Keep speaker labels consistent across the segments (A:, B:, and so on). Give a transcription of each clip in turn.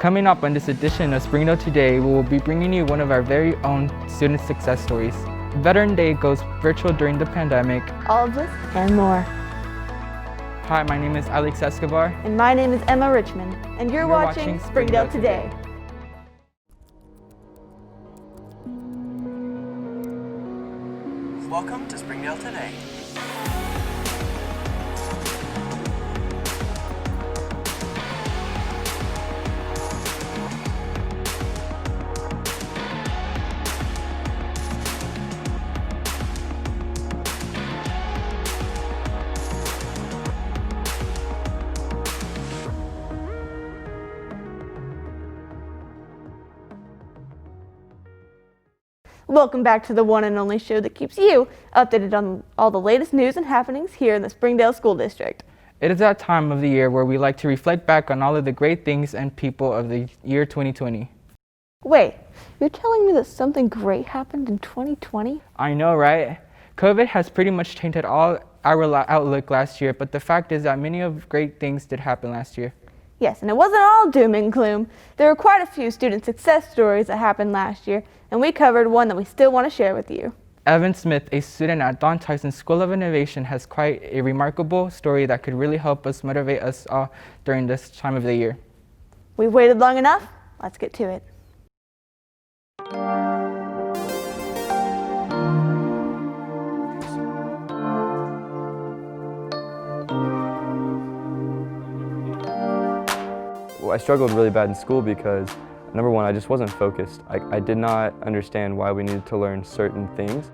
A: Coming up on this edition of Springdale Today, we will be bringing you one of our very own student success stories. Veteran Day goes virtual during the pandemic.
B: All of this and more.
A: Hi, my name is Alex Escobar.
B: And my name is Emma Richmond. And you're watching Springdale Today.
C: Welcome to Springdale Today.
B: Welcome back to the one and only show that keeps you updated on all the latest news and happenings here in the Springdale School District.
A: It is that time of the year where we like to reflect back on all of the great things and people of the year 2020.
B: Wait, you're telling me that something great happened in 2020?
A: I know, right? COVID has pretty much tainted all our outlook last year, but the fact is that many of great things did happen last year.
B: Yes, and it wasn't all doom and gloom. There were quite a few student success stories that happened last year, and we covered one that we still want to share with you.
A: Evan Smith, a student at Don Tyson School of Innovation, has quite a remarkable story that could really help us motivate us all during this time of the year.
B: We've waited long enough. Let's get to it.
D: I struggled really bad in school because, number one, I just wasn't focused. I did not understand why we needed to learn certain things.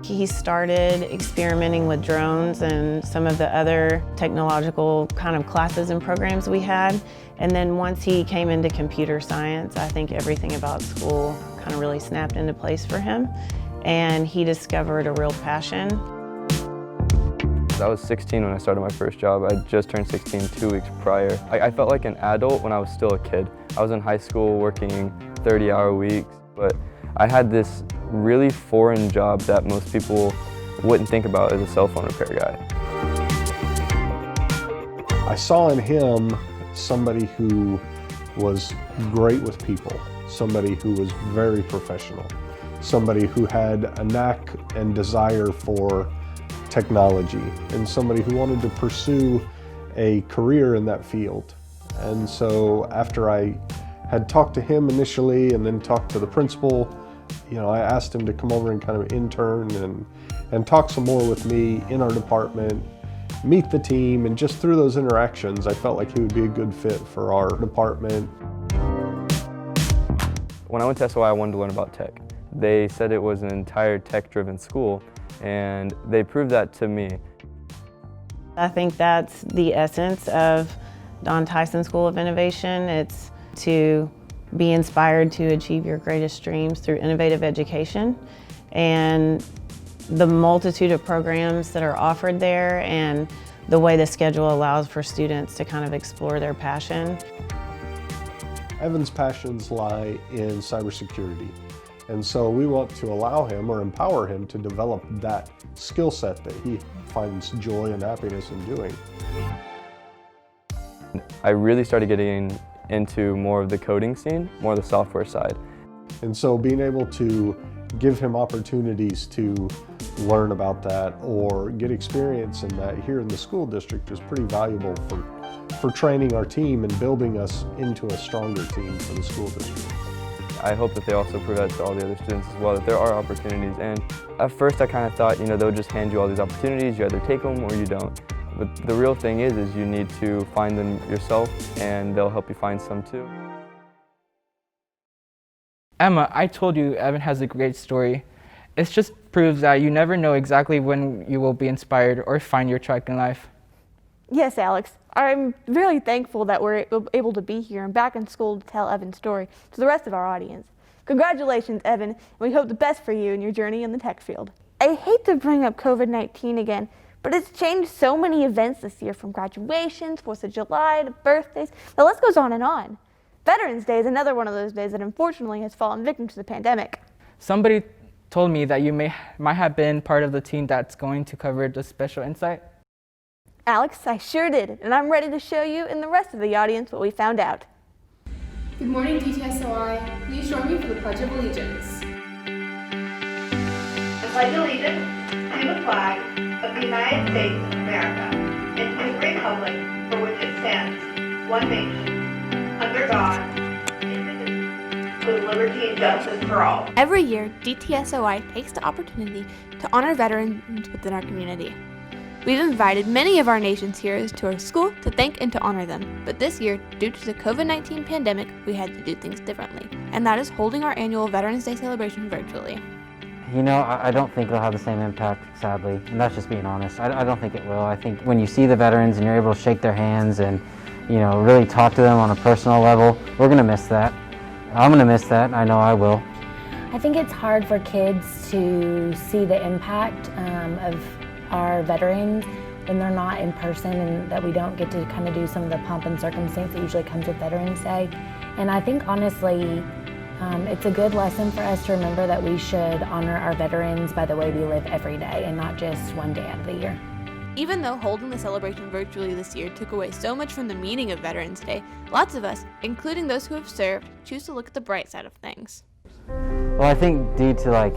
E: He started experimenting with drones and some of the other technological kind of classes and programs we had. And then once he came into computer science, I think everything about school kind of really snapped into place for him. And he discovered a real passion.
D: I was 16 when I started my first job. I just turned 16 2 weeks prior. I felt like an adult when I was still a kid. I was in high school working 30-hour weeks, but I had this really foreign job that most people wouldn't think about as a cell phone repair guy.
F: I saw in him somebody who was great with people, somebody who was very professional, somebody who had a knack and desire for technology, and somebody who wanted to pursue a career in that field. And so after I had talked to him initially and then talked to the principal, I asked him to come over and kind of intern and talk some more with me in our department, meet the team, and just through those interactions, I felt like he would be a good fit for our department.
D: When I went to SOI, I wanted to learn about tech. They said it was an entire tech-driven school, and they proved that to me.
E: I think that's the essence of Don Tyson School of Innovation. It's to be inspired to achieve your greatest dreams through innovative education, and the multitude of programs that are offered there and the way the schedule allows for students to kind of explore their passion.
F: Evan's passions lie in cybersecurity, and so we want to allow him or empower him to develop that skill set that he finds joy and happiness in doing.
D: I really started getting into more of the coding scene, more of the software side.
F: And so being able to give him opportunities to learn about that or get experience in that here in the school district is pretty valuable for training our team and building us into a stronger team for the school district.
D: I hope that they also prove that to all the other students as well, that there are opportunities. And at first I kind of thought, they'll just hand you all these opportunities, you either take them or you don't. But the real thing is you need to find them yourself, and they'll help you find some too.
A: Emma, I told you Evan has a great story. It just proves that you never know exactly when you will be inspired or find your track in life.
B: Yes, Alex. I'm really thankful that we're able to be here and back in school to tell Evan's story to the rest of our audience. Congratulations, Evan, and we hope the best for you in your journey in the tech field. I hate to bring up COVID-19 again, but it's changed so many events this year, from graduations, 4th of July, to birthdays. The list goes on and on. Veterans Day is another one of those days that unfortunately has fallen victim to the pandemic.
A: Somebody told me that you might have been part of the team that's going to cover the special insight.
B: Alex, I sure did, and I'm ready to show you and the rest of the audience what we found out.
C: Good morning, DTSOI. Please join me for the Pledge of Allegiance.
G: I pledge allegiance to the flag of the United States of America and to the republic for which it stands, one nation, under God, indivisible, with liberty and justice for all.
B: Every year, DTSOI takes the opportunity to honor veterans within our community. We've invited many of our nation's heroes to our school to thank and to honor them, but this year, due to the COVID-19 pandemic, we had to do things differently, and that is holding our annual Veterans Day celebration virtually.
H: You know, I don't think it'll have the same impact, sadly, and that's just being honest. I don't think it will. I think when you see the veterans and you're able to shake their hands and, you know, really talk to them on a personal level, we're going to miss that. I'm going to miss that. I know I will.
I: I think it's hard for kids to see the impact of our veterans when they're not in person and that we don't get to kind of do some of the pomp and circumstance that usually comes with Veterans Day. And I think honestly, it's a good lesson for us to remember that we should honor our veterans by the way we live every day and not just one day out of the year.
B: Even though holding the celebration virtually this year took away so much from the meaning of Veterans Day, lots of us, including those who have served, choose to look at the bright side of things.
H: Well, I think due to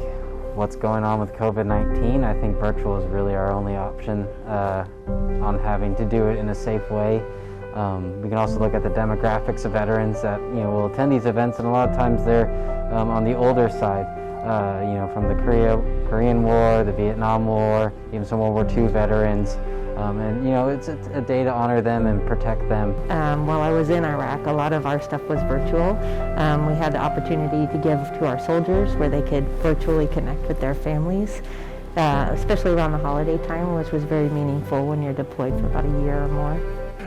H: what's going on with COVID-19, I think virtual is really our only option on having to do it in a safe way. We can also look at the demographics of veterans that will attend these events, and a lot of times they're on the older side, from the Korean War, the Vietnam War, even some World War II veterans. It's a day to honor them and protect them.
E: While I was in Iraq, a lot of our stuff was virtual. We had the opportunity to give to our soldiers where they could virtually connect with their families, especially around the holiday time, which was very meaningful when you're deployed for about a year or more.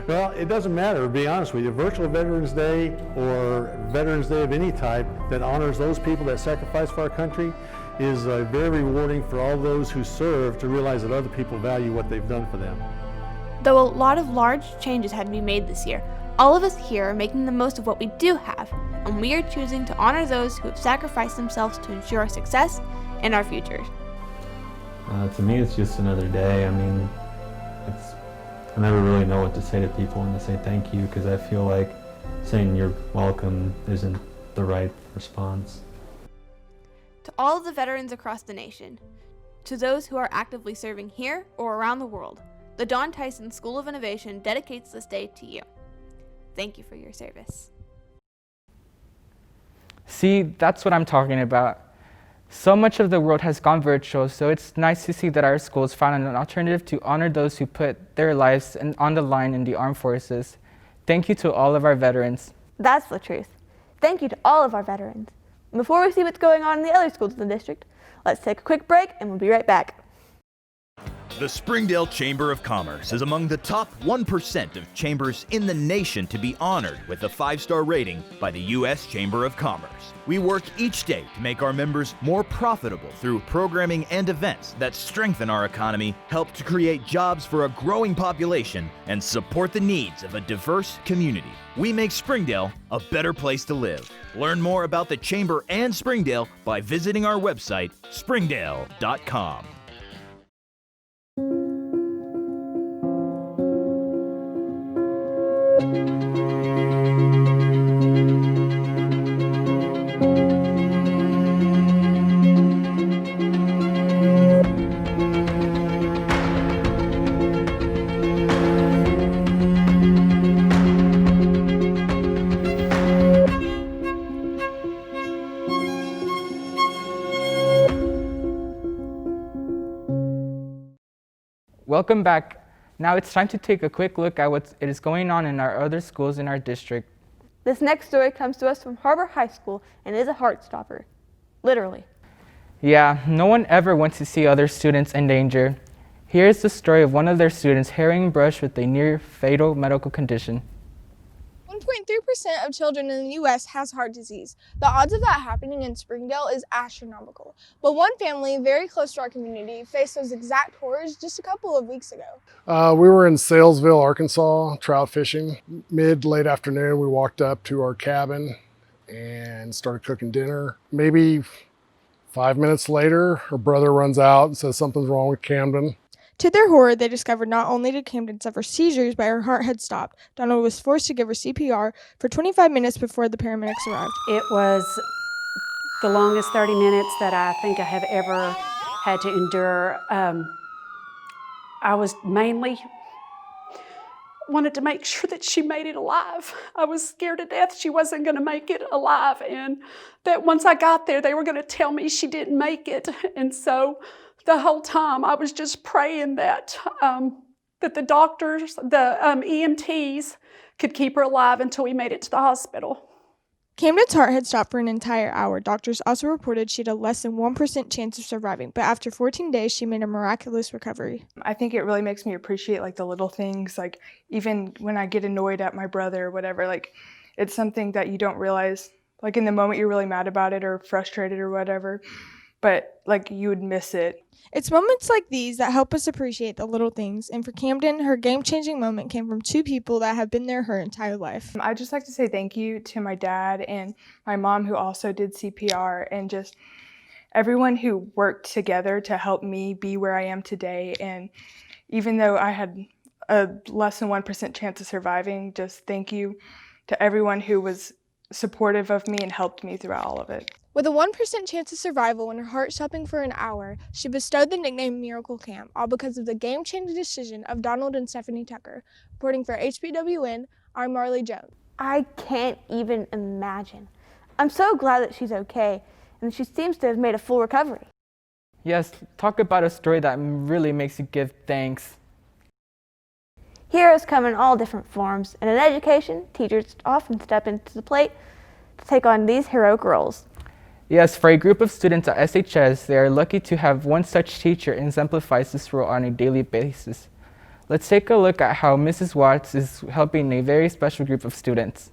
J: Well, it doesn't matter, to be honest with you. Virtual Veterans Day or Veterans Day of any type that honors those people that sacrifice for our country is very rewarding for all those who serve to realize that other people value what they've done for them.
B: Though a lot of large changes had to be made this year, all of us here are making the most of what we do have, and we are choosing to honor those who have sacrificed themselves to ensure our success and our futures.
K: To me, it's just another day. I mean, I never really know what to say to people when they say thank you, because I feel like saying you're welcome isn't the right response.
B: To all of the veterans across the nation, to those who are actively serving here or around the world, the Don Tyson School of Innovation dedicates this day to you. Thank you for your service.
A: See, that's what I'm talking about. So much of the world has gone virtual, so it's nice to see that our schools found an alternative to honor those who put their lives on the line in the armed forces. Thank you to all of our veterans.
B: That's the truth. Thank you to all of our veterans. And before we see what's going on in the other schools in the district, let's take a quick break and we'll be right back.
L: The Springdale Chamber of Commerce is among the top 1% of chambers in the nation to be honored with a 5-star rating by the U.S. Chamber of Commerce. We work each day to make our members more profitable through programming and events that strengthen our economy, help to create jobs for a growing population, and support the needs of a diverse community. We make Springdale a better place to live. Learn more about the Chamber and Springdale by visiting our website, springdale.com.
A: Welcome back. Now it's time to take a quick look at what is going on in our other schools in our district.
B: This next story comes to us from HAR-BER High School and is a heart stopper. Literally.
A: Yeah, no one ever wants to see other students in danger. Here's the story of one of their students harrying brush with a near fatal medical condition.
M: 1.3% of children in the U.S. has heart disease. The odds of that happening in Springdale is astronomical. But one family very close to our community faced those exact horrors just a couple of weeks ago.
N: We were in Salesville, Arkansas, trout fishing. Late afternoon, we walked up to our cabin and started cooking dinner. Maybe 5 minutes later, her brother runs out and says something's wrong with Camden.
M: To their horror, they discovered not only did Camden suffer seizures, but her heart had stopped. Donald was forced to give her CPR for 25 minutes before the paramedics arrived.
O: It was the longest 30 minutes that I think I have ever had to endure. I was mainly wanted to make sure that she made it alive. I was scared to death she wasn't going to make it alive, and that once I got there, they were going to tell me she didn't make it. And so the whole time I was just praying that the doctors, the EMTs could keep her alive until we made it to the hospital.
M: Camden's heart had stopped for an entire hour. Doctors also reported she had a less than 1% chance of surviving, but after 14 days, she made a miraculous recovery.
P: I think it really makes me appreciate like the little things, like even when I get annoyed at my brother or whatever, like it's something that you don't realize, like in the moment you're really mad about it or frustrated or whatever, but like you would miss it.
M: It's moments like these that help us appreciate the little things, and for Camden, her game-changing moment came from two people that have been there her entire life.
P: I'd just like to say thank you to my dad and my mom who also did CPR, and just everyone who worked together to help me be where I am today. And even though I had a less than 1% chance of surviving, just thank you to everyone who was supportive of me and helped me throughout all of it.
M: With a 1% chance of survival and her heart stopping for an hour, she bestowed the nickname Miracle Cam, all because of the game-changing decision of Donald and Stephanie Tucker. Reporting for HBWN, I'm Marley Jones.
B: I can't even imagine. I'm so glad that she's okay, and she seems to have made a full recovery.
A: Yes, talk about a story that really makes you give thanks.
B: Heroes come in all different forms, and in education, teachers often step into the plate to take on these heroic roles.
A: Yes, for a group of students at SHS, they are lucky to have one such teacher exemplifies this role on a daily basis. Let's take a look at how Mrs. Watts is helping a very special group of students.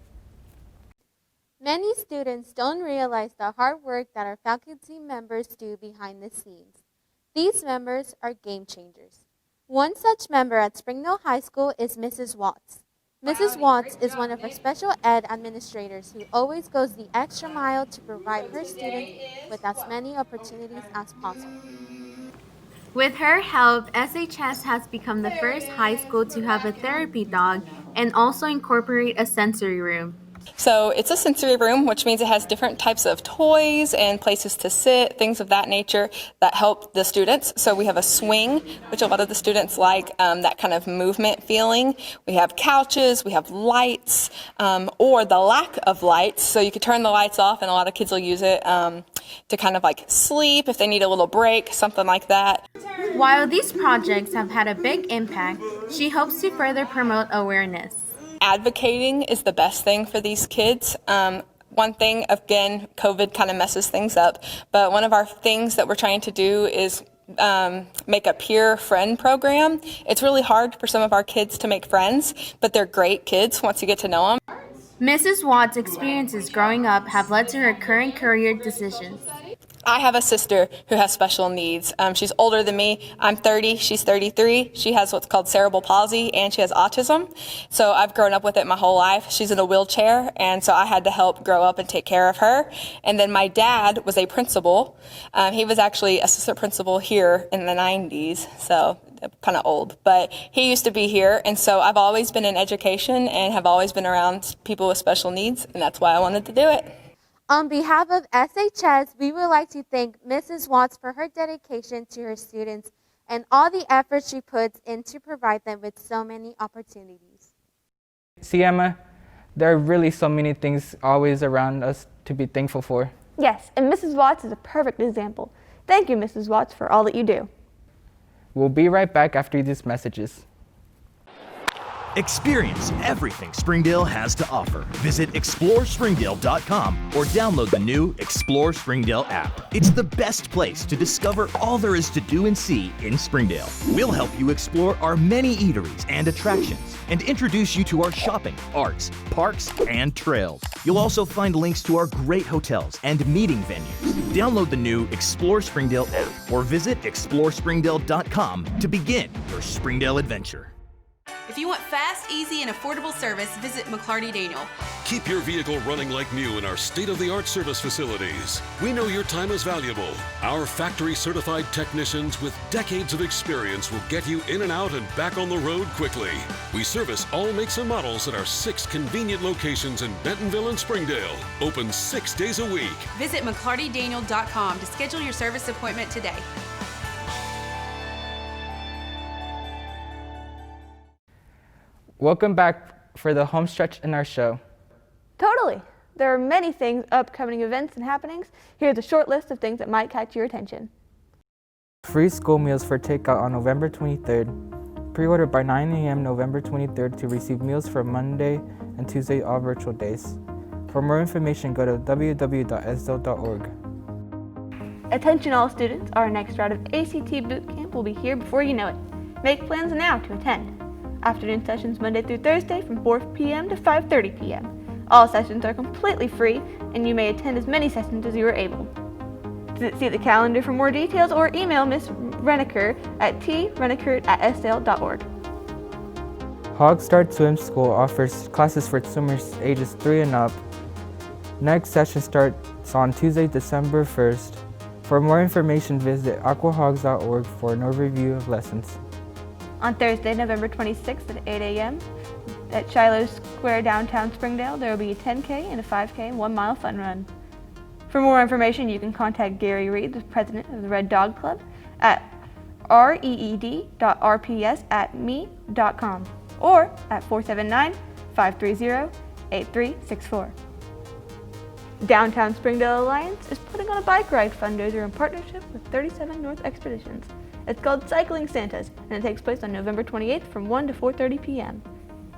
Q: Many students don't realize the hard work that our faculty members do behind the scenes. These members are game changers. One such member at Springdale High School is Mrs. Watts. Mrs. Watts is one of our special ed administrators who always goes the extra mile to provide her students with as many opportunities as possible. With her help, SHS has become the first high school to have a therapy dog and also incorporate a sensory room.
R: So it's a sensory room, which means it has different types of toys and places to sit, things of that nature that help the students. So we have a swing, which a lot of the students like, that kind of movement feeling. We have couches, we have lights, or the lack of lights. So you could turn the lights off, and a lot of kids will use it to kind of like sleep if they need a little break, something like that.
Q: While these projects have had a big impact, she hopes to further promote awareness.
R: Advocating is the best thing for these kids. One thing, again, COVID kind of messes things up, but one of our things that we're trying to do is make a peer friend program. It's really hard for some of our kids to make friends, but they're great kids once you get to know them.
Q: Mrs. Watts' experiences growing up have led to her current career decisions.
R: I have a sister who has special needs. She's older than me. I'm 30, she's 33. She has what's called cerebral palsy, and she has autism. So I've grown up with it my whole life. She's in a wheelchair, and so I had to help grow up and take care of her. And then my dad was a principal. He was actually assistant principal here in the 90s, so kind of old. But he used to be here, and so I've always been in education and have always been around people with special needs, and that's why I wanted to do it.
Q: On behalf of SHS, we would like to thank Mrs. Watts for her dedication to her students and all the effort she puts in to provide them with so many opportunities.
A: See, Emma, there are really so many things always around us to be thankful for.
B: Yes, and Mrs. Watts is a perfect example. Thank you, Mrs. Watts, for all that you do.
A: We'll be right back after these messages.
L: Experience everything Springdale has to offer. Visit ExploreSpringdale.com or download the new Explore Springdale app. It's the best place to discover all there is to do and see in Springdale. We'll help you explore our many eateries and attractions and introduce you to our shopping, arts, parks, and trails. You'll also find links to our great hotels and meeting venues. Download the new Explore Springdale app or visit ExploreSpringdale.com to begin your Springdale adventure.
S: If you want fast, easy, and affordable service, visit McLarty Daniel. Keep your vehicle running like new in our state-of-the-art service facilities. We know your time is valuable. Our factory-certified technicians with decades of experience will get you in and out and back on the road quickly. We service all makes and models at our 6 convenient locations in Bentonville and Springdale. Open 6 days a week.
T: Visit McClartydaniel.com to schedule your service appointment today.
A: Welcome back for the home stretch in our show.
B: Totally. There are many things, upcoming events and happenings. Here's a short list of things that might catch your attention.
A: Free school meals for takeout on November 23rd. Pre-order by 9 a.m. November 23rd to receive meals for Monday and Tuesday, all virtual days. For more information, go to www.sdale.org.
B: Attention all students, our next round of ACT Boot Camp will be here before you know it. Make plans now to attend. Afternoon sessions Monday through Thursday from 4 p.m. to 5:30 p.m. All sessions are completely free, and you may attend as many sessions as you are able. See the calendar for more details or email Ms. Reneker at treneker@sdale.org.
A: Hog Start Swim School offers classes for swimmers ages 3 and up. Next session starts on Tuesday, December 1st. For more information, visit aquahogs.org for an overview of lessons.
B: On Thursday, November 26th at 8 a.m. at Shiloh Square, downtown Springdale, there will be a 10K and a 5K 1-mile fun run. For more information, you can contact Gary Reed, the president of the Red Dog Club, at reed.rps@me.com or at 479-530-8364. Downtown Springdale Alliance is putting on a bike ride fundraiser in partnership with 37 North Expeditions. It's called Cycling Santas, and it takes place on November 28th from 1 to 4:30 p.m.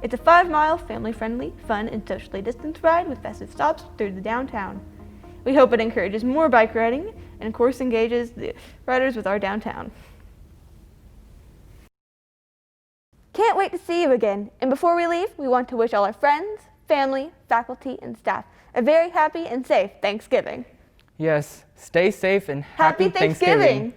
B: It's a 5-mile, family-friendly, fun, and socially distanced ride with festive stops through the downtown. We hope it encourages more bike riding and, of course, engages the riders with our downtown. Can't wait to see you again. And before we leave, we want to wish all our friends, family, faculty, and staff a very happy and safe Thanksgiving.
A: Yes, stay safe and happy
B: Thanksgiving!